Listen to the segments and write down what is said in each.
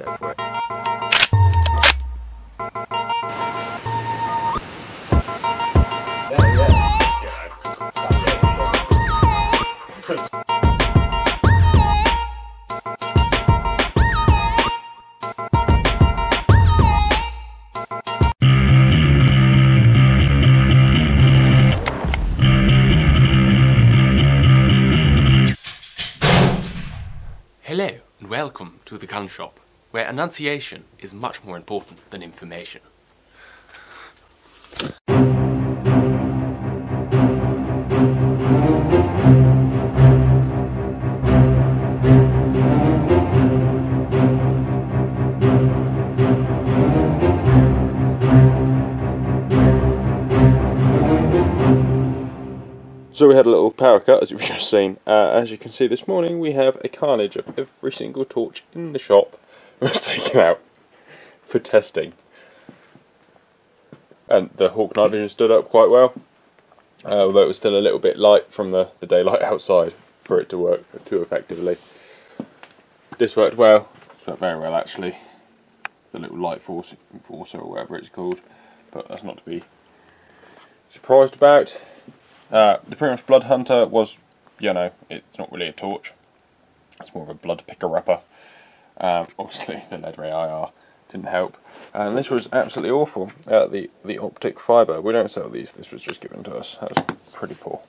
Go for it. Hello and welcome to the gun shop, where enunciation is much more important than information. So we had a little power cut, as you've just seen. As you can see this morning, we have a carnage of every single torch in the shop was taken out for testing. And the Hawk night vision stood up quite well, although it was still a little bit light from the daylight outside for it to work too effectively. This worked well. This worked very well actually. The little light forcer or whatever it's called, but that's not to be surprised about. The Primus Blood Hunter was, you know, it's not really a torch. It's more of a blood picker-upper. Obviously, the lead ray IR didn't help. And this was absolutely awful. The optic fibre. We don't sell these. This was just given to us. That was pretty poor.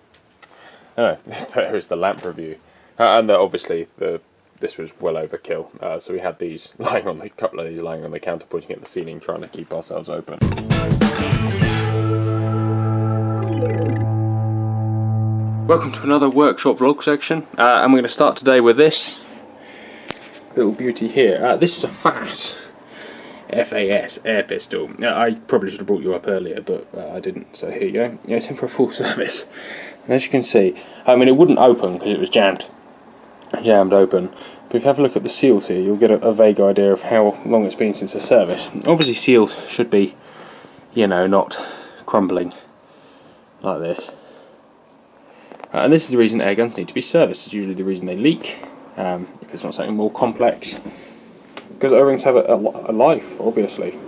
Anyway, there is the lamp review. And obviously, this was well overkill. So we had these lying on couple of these lying on the counter, pointing at the ceiling, trying to keep ourselves open. Welcome to another workshop vlog section, and we're going to start today with this little beauty here. This is a FAS air pistol. I probably should have brought you up earlier, but I didn't, so here you go. Yeah, it's in for a full service. And as you can see, I mean, it wouldn't open because it was jammed open, but if you have a look at the seals here, you'll get a vague idea of how long it's been since the service. Obviously seals should be, you know, not crumbling like this. And this is the reason air guns need to be serviced. It's usually the reason they leak, if it's not something more complex. Because O-rings have a life, obviously.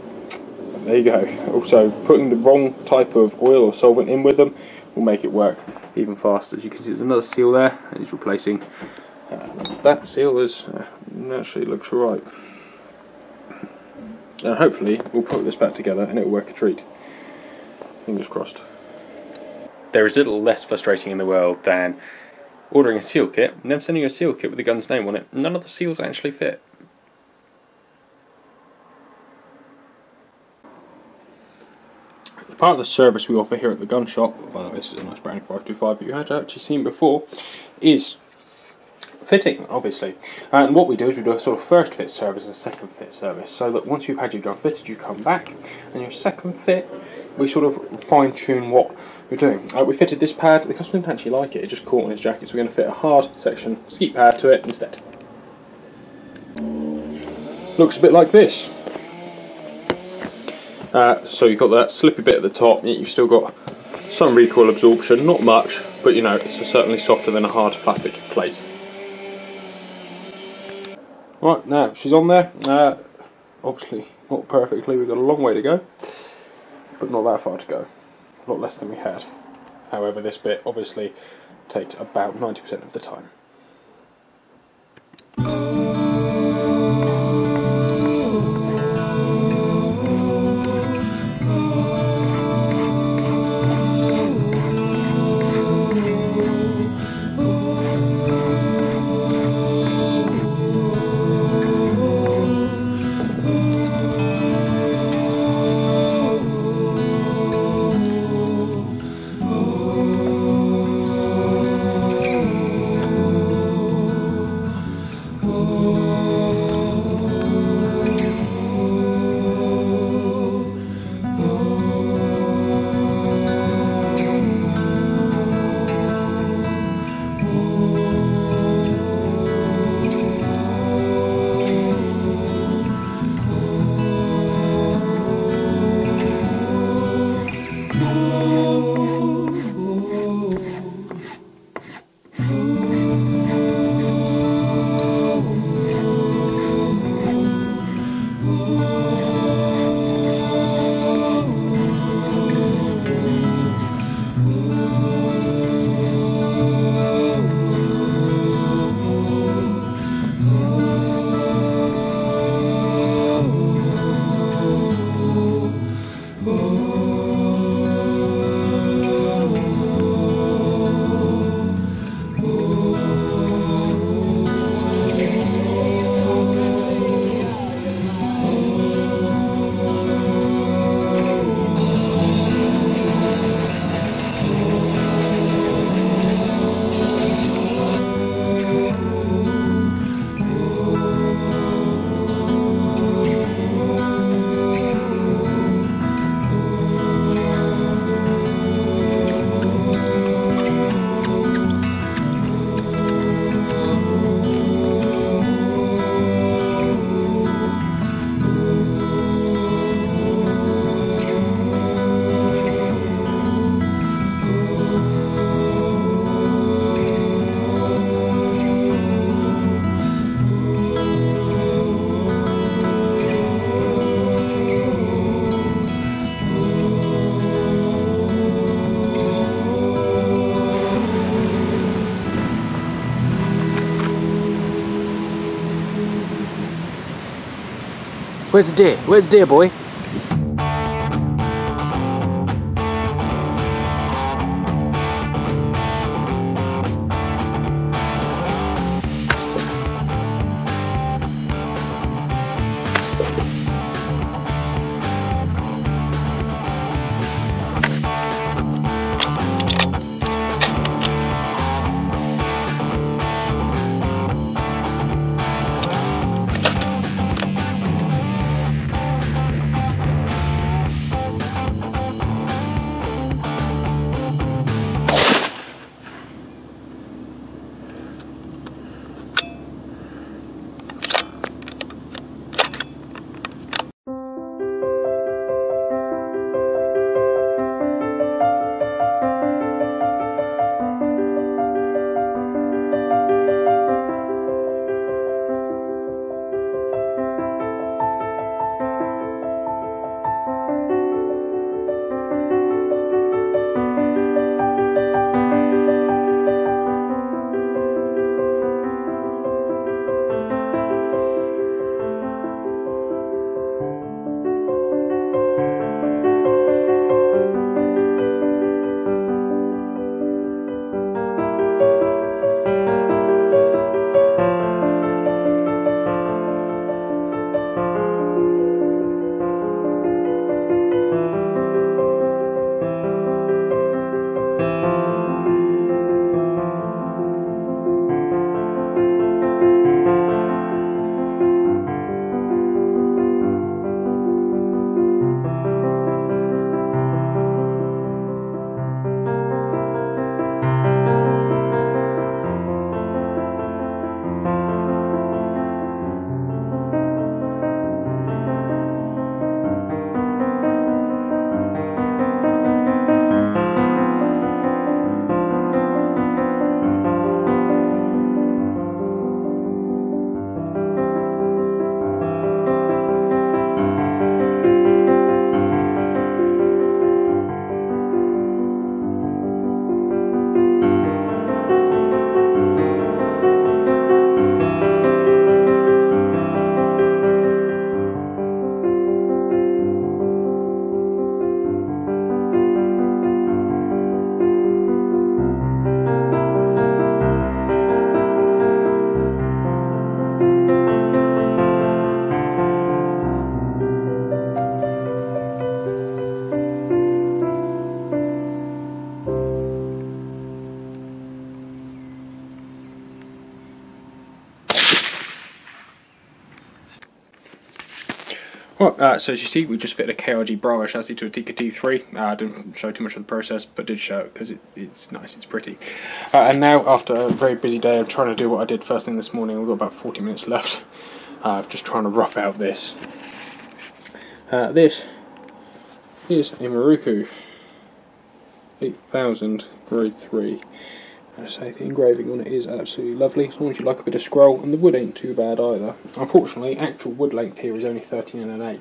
There you go. Also, putting the wrong type of oil or solvent in with them will make it work even faster. As you can see, there's another seal there, and it's replacing. That seal actually looks right. And hopefully, we'll put this back together and it will work a treat. Fingers crossed. There is little less frustrating in the world than ordering a seal kit and then sending you a seal kit with the gun's name on it. None of the seals actually fit. Part of the service we offer here at the gun shop, by the way, this is a nice Browning 525 that you had actually seen before, is fitting, obviously. And what we do is we do a sort of first fit service and a second fit service, so that once you've had your gun fitted, you come back, and your second fit, we sort of fine-tune what we're doing. We fitted this pad. The customer didn't actually like it. It just caught on his jacket, so we're going to fit a hard section skeet pad to it instead. Looks a bit like this. So you've got that slippy bit at the top, you've still got some recoil absorption, not much, but you know, it's certainly softer than a hard plastic plate. Right, now she's on there. Obviously not perfectly, we've got a long way to go, but not that far to go. A lot less than we had. However, this bit obviously takes about 90% of the time. Where's the deer? Where's the deer, boy? Well, so as you see, we just fitted a KRG Bravo chassis to a Tikka T3. I didn't show too much of the process, but did show it because it's nice, it's pretty. And now, after a very busy day of trying to do what I did first thing this morning, we've got about 40 minutes left of just trying to rough out this. This is a Maruku 8000 Grade 3. I say the engraving on it is absolutely lovely, as long as you like a bit of scroll, and the wood ain't too bad either. Unfortunately, actual wood length here is only 13 1/8,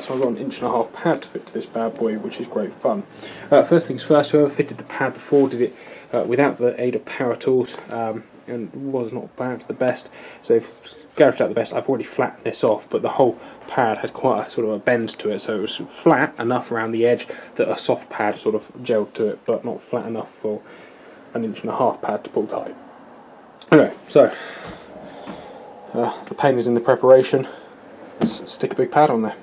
so I've got an 1.5" pad to fit to this bad boy, which is great fun. First things first, whoever fitted the pad before did it without the aid of power tools, and was not perhaps the best, so they've gouged out the best. I've already flattened this off, but the whole pad had quite a sort of a bend to it, so it was flat enough around the edge that a soft pad sort of gelled to it, but not flat enough for an 1.5" pad to pull tight. Anyway, so the paint is in the preparation. Let's stick a big pad on there.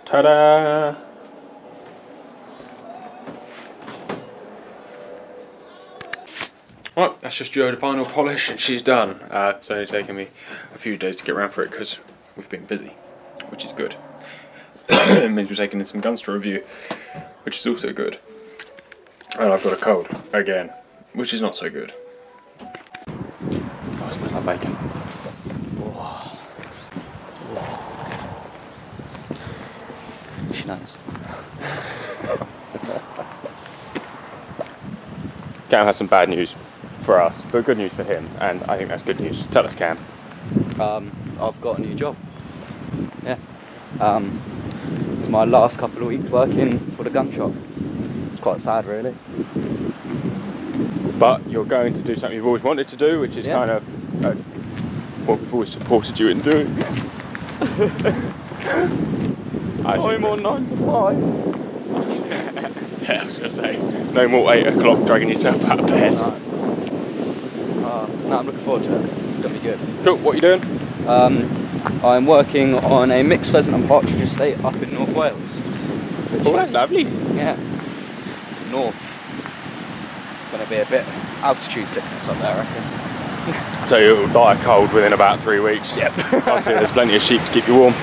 Ta-da! Well, that's just Joe, the final polish, and she's done. It's only taken me a few days to get around for it because we've been busy, which is good. It means we're taking in some guns to review, which is also good. And I've got a cold, again, which is not so good. Oh, it smells like bacon. Oh. She knows. Cam has some bad news for us, but good news for him, and I think that's good news. Tell us, Cam. I've got a new job. Yeah. It's my last couple of weeks working for the gun shop. It's quite sad, really. But you're going to do something you've always wanted to do, which is kind of what we've always supported you in doing. No more 9 to 5. Yeah, I was going to say, no more 8 o'clock dragging yourself out of bed. No, I'm looking forward to it. It's going to be good. Cool, what are you doing? I'm working on a mixed pheasant and partridge estate up in North Wales. Oh, that's lovely. Yeah. North. Going to be a bit altitude sickness up there, I reckon. So you'll die cold within about 3 weeks. Yep. Hopefully there's plenty of sheep to keep you warm.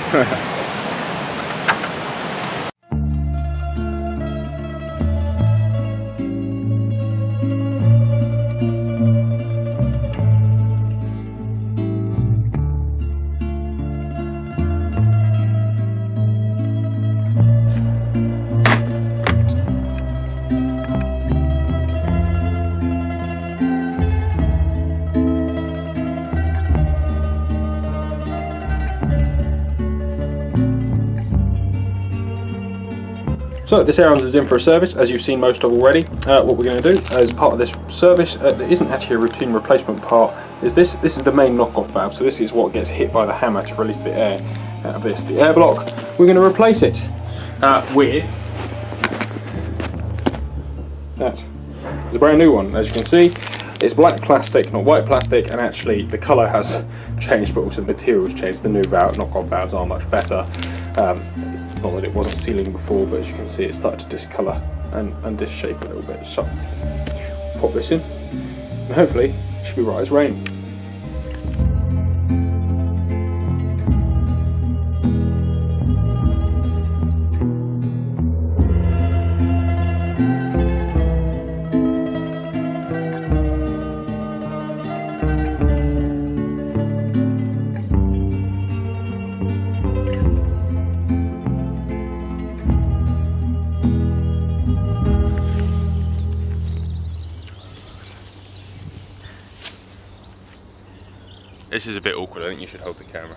So this Arians is in for a service, as you've seen most of already. What we're going to do as part of this service, that isn't actually a routine replacement part, is this. This is the main knock-off valve, so this is what gets hit by the hammer to release the air out of this. The air block, we're going to replace it with that. It's a brand new one, as you can see. It's black plastic, not white plastic, and actually the colour has changed, but also the material's changed. The new valve, knock-off valves are much better. Not that it wasn't sealing before, but as you can see, it's started to discolour and disshape a little bit. So, pop this in, and hopefully it should be right as rain. This is a bit awkward. I think you should hold the camera.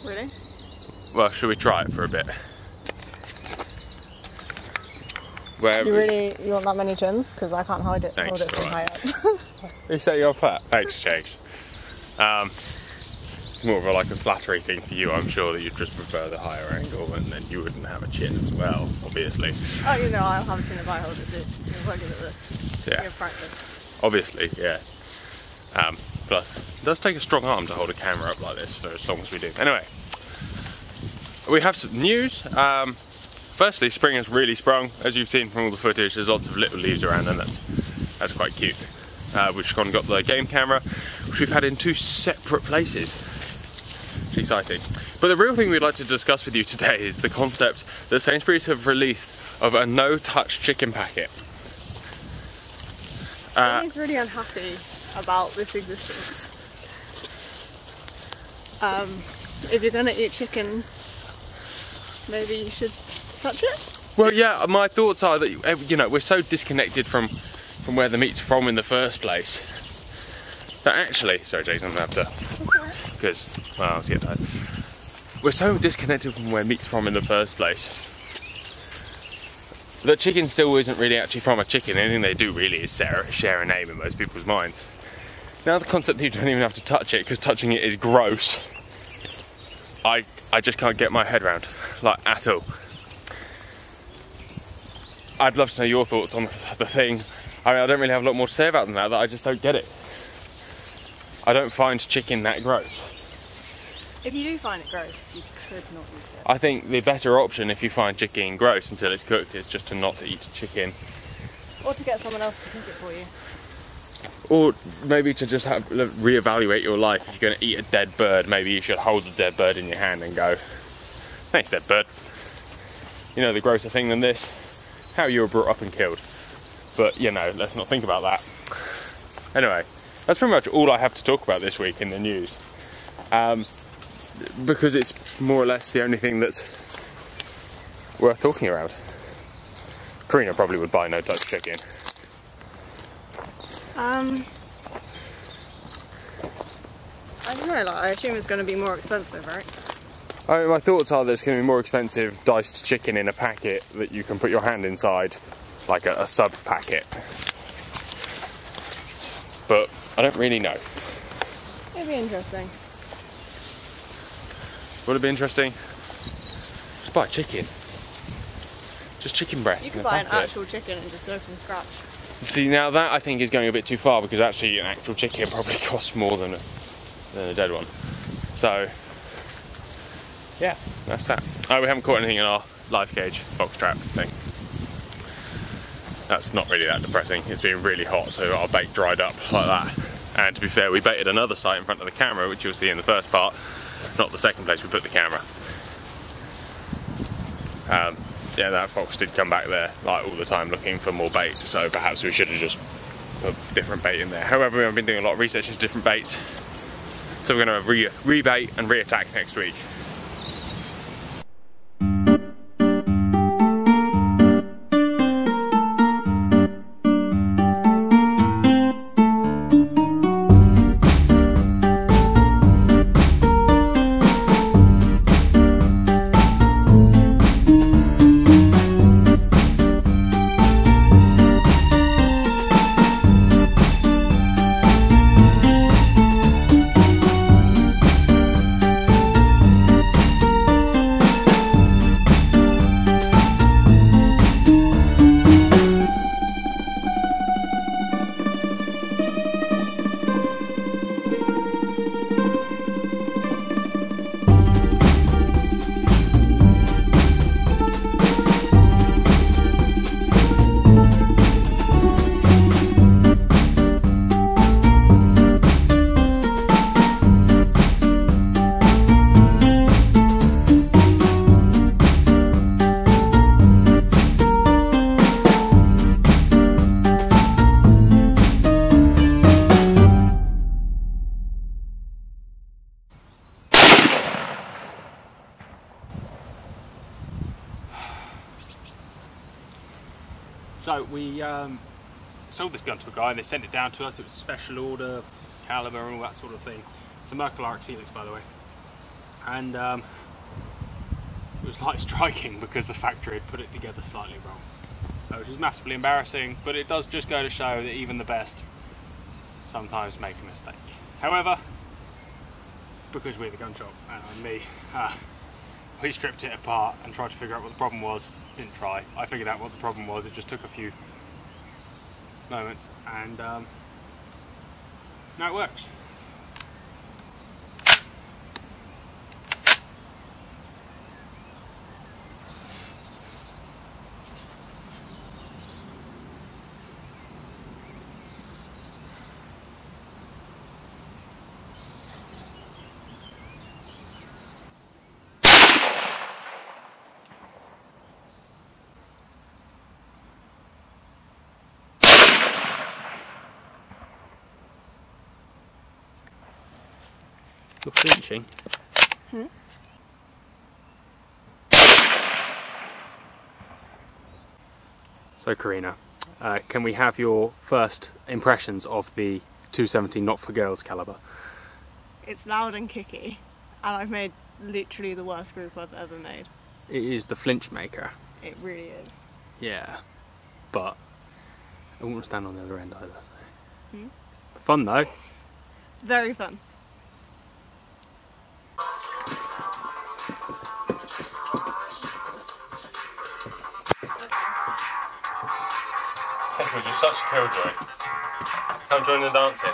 Really? Well, should we try it for a bit? You want that many chins? Because I can't hold it from high up. You say you're fat. Thanks, Chase. It's more of a flattery thing for you. I'm sure that you'd just prefer the higher angle, and then you wouldn't have a chin as well, obviously. Oh, I'll have a chin if I hold it. If I give it this. Yeah. Practice. Obviously, yeah. Plus, it does take a strong arm to hold a camera up like this for as long as we do. Anyway, we have some news. Firstly, spring has really sprung. As you've seen from all the footage, there's lots of little leaves around, and that's quite cute. We've gone and got the game camera, which we've had in 2 separate places. It's exciting. But the real thing we'd like to discuss with you today is the concept that Sainsbury's have released of a no-touch chicken packet. I'm really unhappy about this existence. If you're gonna eat chicken, maybe you should touch it? Well, yeah, my thoughts are that, we're so disconnected from where the meat's from in the first place that actually, sorry Jason, I'm gonna have to, because, well, I was getting tired. We're so disconnected from where meat's from in the first place that chicken still isn't really actually from a chicken. Anything they do really is share a name in most people's minds. Now the concept that you don't even have to touch it, because touching it is gross, I just can't get my head around, at all. I'd love to know your thoughts on the thing. I don't really have a lot more to say about that I just don't get it. I don't find chicken that gross. If you do find it gross, you could not eat it. I think the better option if you find chicken gross until it's cooked is just to not to eat chicken. Or to get someone else to cook it for you. Or maybe to just reevaluate your life. If you're going to eat a dead bird, maybe you should hold the dead bird in your hand and go, Thanks, dead bird. You know the grosser thing than this? How you were brought up and killed. But, you know, let's not think about that. Anyway, that's pretty much all I have to talk about this week in the news. Because it's more or less the only thing that's worth talking about. Karina probably would buy no touch chicken. I don't know, like, I assume it's going to be more expensive, right? My thoughts are that it's going to be more expensive diced chicken in a packet that you can put your hand inside, like a sub packet. But I don't really know. It'd be interesting. Would it be interesting? Just buy chicken. Just chicken breast. You could buy an actual chicken and just go from scratch. See, now that I think is going a bit too far, because actually an actual chicken probably costs more than a dead one. So, yeah, that's that. Oh, we haven't caught anything in our live cage box trap thing. That's not really that depressing. It's been really hot, so our bait dried up like that. And to be fair, we baited another site in front of the camera, which you'll see in the first part, not the second place we put the camera. Yeah, that fox did come back there like all the time looking for more bait, so perhaps we should have just put different bait in there. However, we've been doing a lot of research into different baits, so we're going to rebait and re-attack next week. So we sold this gun to a guy and they sent it down to us. It was a special order, caliber and all that sort of thing. It's a Merkel RX Helix, by the way. And it was like striking because the factory had put it together slightly wrong, which is massively embarrassing, but it does just go to show that even the best sometimes make a mistake. However, because we're the gun shop and me, we stripped it apart and tried to figure out what the problem was. Didn't try. I figured out what the problem was. It just took a few moments, and now it works. You're flinching. So Karina, can we have your first impressions of the 270 Not For Girls caliber? It's loud and kicky, and I've made literally the worst group I've ever made. It is the flinch maker. It really is. Yeah, but I wouldn't stand on the other end either. So. Fun though. Very fun. Edward, you're such a killjoy. Come join the dancing.